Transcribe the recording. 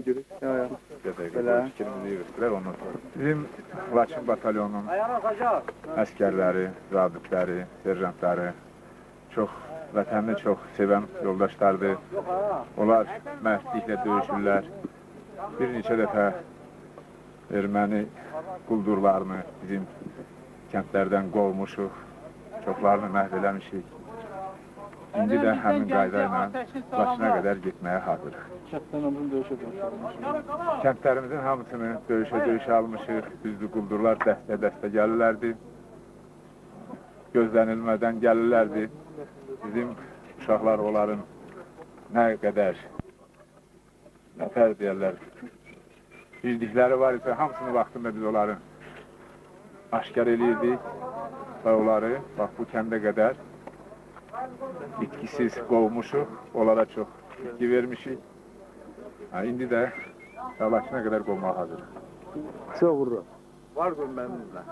Belə fikrimizi yürütdülər ondan sonra. Bizim Laçın batalyonunun əsgərləri, zabitləri, serjantları çox vətənini çox sevən yoldaşlardır. Onlar mərdliklə döyüşürlər. Bir neçə dəfə erməni quldurlarını bizim kəndlərdən qovmuşuq. Çoxlarını məhv eləmişik. İndi də həmin qayda ilə Laçına qədər getməyə hazırıq. Kəndlərimizin hamısını döyüşə almışıq. Düzdür, quldurlar dəstə gəlirlərdi. Gözlənilmədən gəlirlərdi. Bizim uşaqlar onların nə qədər, nətər deyərlər, bildikləri var isə hamısını vaxtında biz onların aşkar eləyirdik və onları bax bu kəndə qədər itkisiz qovmuşuq, onlara çox itki vermişik. İndi də Laçına qədər qovmağa hazırıq. Çox uğurlu. Var qövməmizlə.